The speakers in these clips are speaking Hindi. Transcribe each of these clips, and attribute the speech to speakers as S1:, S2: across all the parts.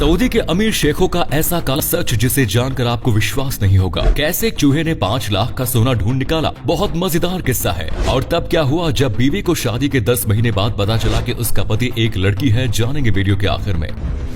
S1: सऊदी के अमीर शेखों का ऐसा काला सच जिसे जानकर आपको विश्वास नहीं होगा। कैसे एक चूहे ने 5 लाख का सोना ढूंढ निकाला, बहुत मजेदार किस्सा है। और तब क्या हुआ जब बीवी को शादी के 10 महीने बाद पता चला कि उसका पति एक लड़की है, जानेंगे वीडियो के आखिर में।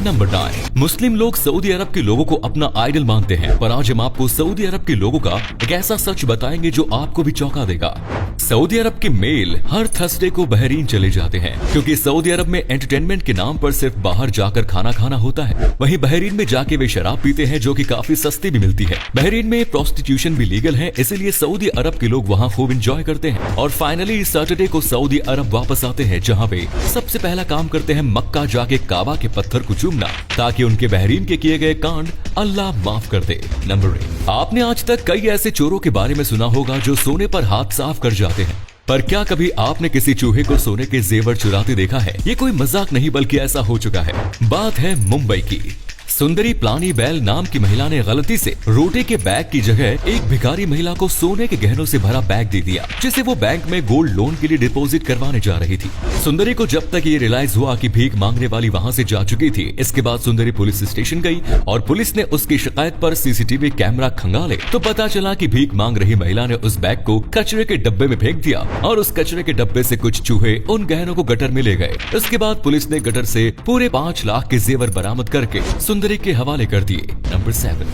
S1: नंबर 9, मुस्लिम लोग सऊदी अरब के लोगों को अपना आइडल मानते हैं, पर आज हम आपको सऊदी अरब के लोगों का एक ऐसा सच बताएंगे जो आपको भी चौंका देगा। सऊदी अरब के मेल हर थर्सडे को बहरीन चले जाते हैं, क्योंकि सऊदी अरब में एंटरटेनमेंट के नाम पर सिर्फ बाहर जाकर खाना खाना होता है। वहीं बहरीन में जाके वे शराब पीते हैं, जो कि काफी सस्ती भी मिलती है। बहरीन में प्रोस्टिट्यूशन भी लीगल है, इसलिए सऊदी अरब के लोग वहाँ खूब एंजॉय करते हैं। और फाइनली सैटरडे को सऊदी अरब वापस आते हैं, जहाँ पे सबसे पहला काम करते हैं मक्का जाके काबा के पत्थर को चूमना, ताकि उनके बहरीन के किए गए कांड अल्लाह माफ कर दे। नंबर 8, आपने आज तक कई ऐसे चोरों के बारे में सुना होगा जो सोने पर हाथ साफ कर जाते हैं, पर क्या कभी आपने किसी चूहे को सोने के जेवर चुराते देखा है? ये कोई मजाक नहीं बल्कि ऐसा हो चुका है। बात है मुंबई की। सुंदरी प्लानी बैल नाम की महिला ने गलती से रोटी के बैग की जगह एक भिखारी महिला को सोने के गहनों से भरा बैग दे दिया, जिसे वो बैंक में गोल्ड लोन के लिए डिपॉजिट करवाने जा रही थी। सुंदरी को जब तक ये रियलाइज हुआ कि भीख मांगने वाली वहाँ से जा चुकी थी, इसके बाद सुंदरी पुलिस स्टेशन गई और पुलिस ने उसकी शिकायत पर सीसीटीवी कैमरा खंगाले तो पता चला कि भीख मांग रही महिला ने उस बैग को कचरे के डब्बे में फेंक दिया और उस कचरे के डब्बे से कुछ चूहे उन गहनों को गटर में ले गए। इसके बाद पुलिस ने गटर से पूरे 5 लाख के जेवर बरामद करके सुंदरी के हवाले कर दिए। नंबर 7,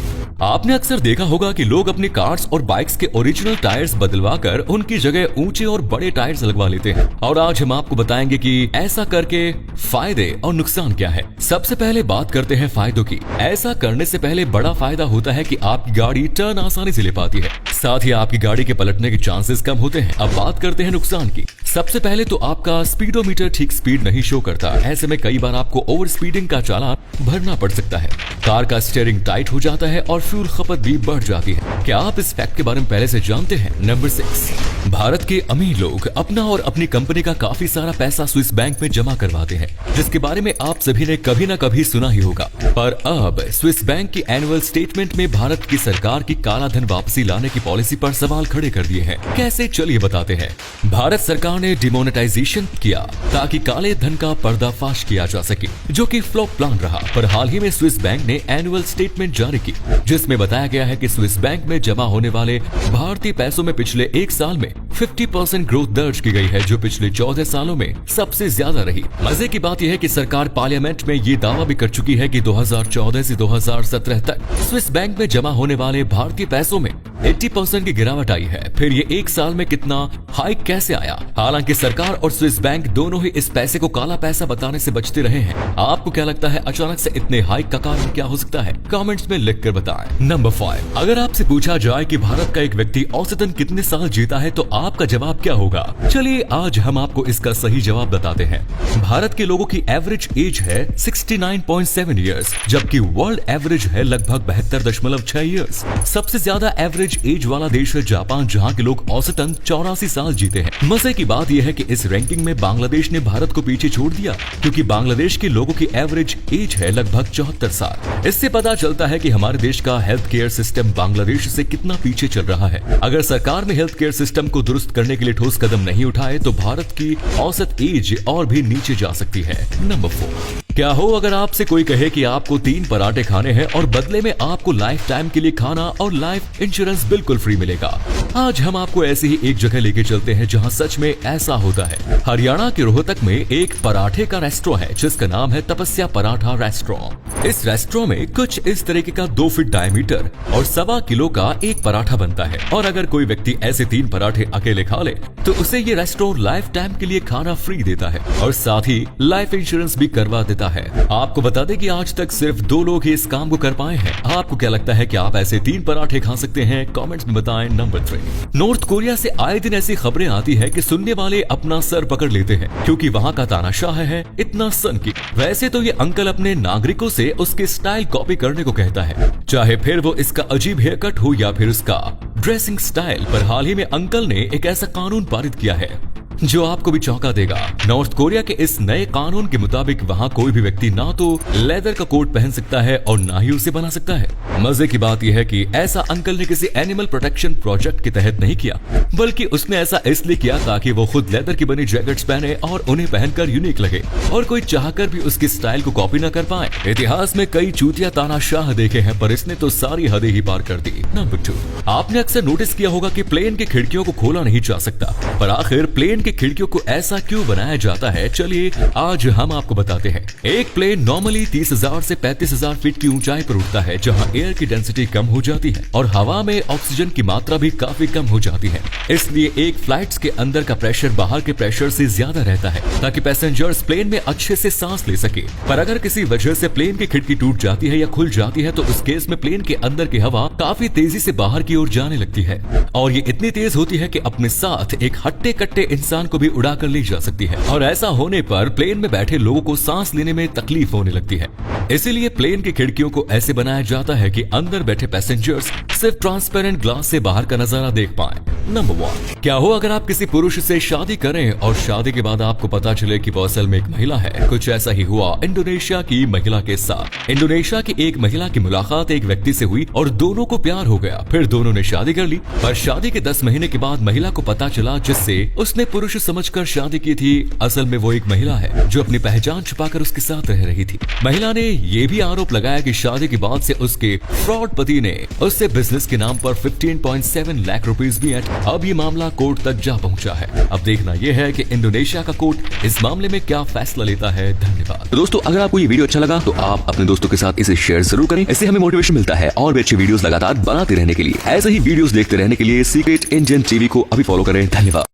S1: आपने अक्सर देखा होगा कि लोग अपनी कार्स और बाइक्स के ओरिजिनल टायर्स बदलवा कर उनकी जगह ऊंचे और बड़े टायर्स लगवा लेते हैं। और आज हम आपको बताएंगे कि ऐसा करके फायदे और नुकसान क्या है। सबसे पहले बात करते हैं फायदों की। ऐसा करने से पहले बड़ा फायदा होता है कि आपकी गाड़ी टर्न आसानी से ले पाती है, साथ ही आपकी गाड़ी के पलटने के चांसेस कम होते हैं। अब बात करते हैं नुकसान की। सबसे पहले तो आपका स्पीडोमीटर ठीक स्पीड नहीं शो करता। ऐसे में कई बार आपको ओवर स्पीडिंग का चालान भरना पड़ सकता है। कार का स्टीयरिंग टाइट हो जाता है और फ्यूल खपत भी बढ़ जाती है। क्या आप इस फैक्ट के बारे में पहले से जानते हैं? नंबर 6, भारत के अमीर लोग अपना और अपनी कंपनी का काफी सारा पैसा स्विस बैंक में जमा करवाते हैं, जिसके बारे में आप सभी ने कभी न कभी सुना ही होगा। पर अब स्विस बैंक की एनुअल स्टेटमेंट में भारत की सरकार की काला धन वापसी लाने की पॉलिसी पर सवाल खड़े कर दिए हैं। कैसे, चलिए बताते हैं। भारत सरकार ने डिमोनेटाइजेशन किया ताकि काले धन का पर्दाफाश किया जा सके, जो कि फ्लॉप प्लान रहा। पर हाल ही में स्विस बैंक ने एनुअल स्टेटमेंट जारी की, जिसमें बताया गया है कि स्विस बैंक में जमा होने वाले भारतीय पैसों में पिछले 1 साल में 50% ग्रोथ दर्ज की गई है, जो पिछले 14 सालों में सबसे ज्यादा रही। मजे की बात यह है कि सरकार पार्लियामेंट में ये दावा भी कर चुकी है कि 2014 से 2017 तक स्विस बैंक में जमा होने वाले भारतीय पैसों में 80% की गिरावट आई है। फिर ये 1 साल में कितना हाइक कैसे आया? हालांकि सरकार और स्विस बैंक दोनों ही इस पैसे को काला पैसा बताने से बचते रहे हैं। आपको क्या लगता है, अचानक से इतने हाइक का कारण क्या हो सकता है? कमेंट्स में लिख कर बताएं। नंबर 5, अगर आपसे पूछा जाए कि भारत का एक व्यक्ति औसतन कितने साल जीता है, तो आपका जवाब क्या होगा? चलिए आज हम आपको इसका सही जवाब बताते हैं। भारत के लोगों की एवरेज एज है 69.7 ईयर्स, जबकि वर्ल्ड एवरेज है लगभग 72.6 ईयर्स। सबसे ज्यादा एवरेज एज वाला देश है जापान, जहाँ के लोग औसतन 84 साल जीते हैं। मजे की बात यह है कि इस रैंकिंग में बांग्लादेश ने भारत को पीछे छोड़ दिया, क्योंकि बांग्लादेश के लोगों की एवरेज एज है लगभग 74 साल। इससे पता चलता है कि हमारे देश का हेल्थ केयर सिस्टम बांग्लादेश से कितना पीछे चल रहा है। अगर सरकार में हेल्थ केयर सिस्टम को दुरुस्त करने के लिए ठोस कदम नहीं उठाए तो भारत की औसत एज और भी नीचे जा सकती है। नंबर 4, क्या हो अगर आपसे कोई कहे कि आपको 3 पराठे खाने हैं और बदले में आपको लाइफ टाइम के लिए खाना और लाइफ इंश्योरेंस बिल्कुल फ्री मिलेगा। आज हम आपको ऐसी ही एक जगह लेके चलते हैं जहां सच में ऐसा होता है। हरियाणा के रोहतक में एक पराठे का रेस्टोरेंट है, जिसका नाम है तपस्या पराठा रेस्टोरेंट। इस रेस्टोरेंट में कुछ इस तरीके का 2 फीट डायमीटर और 1.25 किलो का एक पराठा बनता है। और अगर कोई व्यक्ति ऐसे 3 पराठे अकेले खा ले तो उसे ये रेस्टोरेंट लाइफ टाइम के लिए खाना फ्री देता है और साथ ही लाइफ इंश्योरेंस भी करवा देता है। आपको बता दें कि आज तक सिर्फ 2 लोग ही इस काम को कर पाए हैं। आपको क्या लगता है कि आप ऐसे 3 पराठे खा सकते हैं? कमेंट्स में बताएं। नंबर 3, नॉर्थ कोरिया से आए दिन ऐसी खबरें आती है कि सुनने वाले अपना सर पकड़ लेते हैं, क्योंकि वहाँ का तानाशाह है इतना सन की। वैसे तो ये अंकल अपने नागरिकों से उसके स्टाइल कॉपी करने को कहता है, चाहे फिर वो इसका अजीब हेयर कट हो या फिर उसका ड्रेसिंग स्टाइल। पर हाल ही में अंकल ने एक ऐसा कानून पारित किया है जो आपको भी चौंका देगा। नॉर्थ कोरिया के इस नए कानून के मुताबिक वहाँ कोई भी व्यक्ति ना तो लेदर का कोट पहन सकता है और ना ही उसे बना सकता है। मजे की बात यह है कि ऐसा अंकल ने किसी एनिमल प्रोटेक्शन प्रोजेक्ट के तहत नहीं किया, बल्कि उसने ऐसा इसलिए किया ताकि वो खुद लेदर की बनी जैकेट्स पहने और उन्हें पहनकर यूनिक लगे और कोई चाहकर भी उसकी स्टाइल को कॉपी न कर पाए। इतिहास में कई चूतिया तानाशाह देखे हैं, पर इसने तो सारी हदें ही पार कर दी। नंबर 2, आपने अक्सर नोटिस किया होगा कि प्लेन की खिड़कियों को खोला नहीं जा सकता, पर आखिर प्लेन की खिड़कियों को ऐसा क्यों बनाया जाता है, चलिए आज हम आपको बताते हैं। एक प्लेन नॉर्मली 30,000 से 35,000 फीट की ऊंचाई पर उड़ता है, जहां एयर की डेंसिटी कम हो जाती है और हवा में ऑक्सीजन की मात्रा भी काफी कम हो जाती है। इसलिए एक फ्लाइट्स के अंदर का प्रेशर बाहर के प्रेशर से ज्यादा रहता है, ताकि पैसेंजर्स प्लेन में अच्छे से सांस ले सके। पर अगर किसी वजह से प्लेन की खिड़की टूट जाती है या खुल जाती है, तो उस केस में प्लेन के अंदर की हवा काफी तेजी से बाहर की ओर जाने लगती है और ये इतनी तेज होती है कि अपने साथ एक हट्टे कट्टे इंसान को भी उड़ा कर ले जा सकती है। और ऐसा होने पर प्लेन में बैठे लोगों को सांस लेने में तकलीफ होने लगती है। इसीलिए प्लेन की खिड़कियों को ऐसे बनाया जाता है कि अंदर बैठे पैसेंजर्स सिर्फ ट्रांसपेरेंट ग्लास से बाहर का नजारा देख पाएं। नंबर 1, क्या हो अगर आप किसी पुरुष से शादी करें और शादी के बाद आपको पता चले कि वो असल में एक महिला है। कुछ ऐसा ही हुआ इंडोनेशिया की महिला के साथ। इंडोनेशिया की एक महिला की मुलाकात एक व्यक्ति से हुई और दोनों को प्यार हो गया। फिर दोनों ने शादी कर ली, पर शादी के 10 महीने के बाद महिला को पता चला, जिससे उसने पुरुष समझकर शादी की थी, असल में वो एक महिला है जो अपनी पहचान छुपाकर उसके साथ रह रही थी। महिला ने ये भी आरोप लगाया कि शादी के बाद से उसके फ्रॉड पति ने उससे बिजनेस के नाम पर 15.7 लाख रुपीस भी ऐंठ। अब ये मामला कोर्ट तक जा पहुंचा है। अब देखना यह है कि इंडोनेशिया का कोर्ट इस मामले में क्या फैसला लेता है। धन्यवाद।
S2: तो दोस्तों, अगर आपको ये वीडियो अच्छा लगा तो आप अपने दोस्तों के साथ इसे शेयर जरूर करें। इससे हमें मोटिवेशन मिलता है और भी अच्छी वीडियोस लगातार बनाते रहने के लिए। ऐसे ही वीडियोस देखते रहने के लिए सीक्रेट इंडियन टीवी को अभी फॉलो करें। धन्यवाद।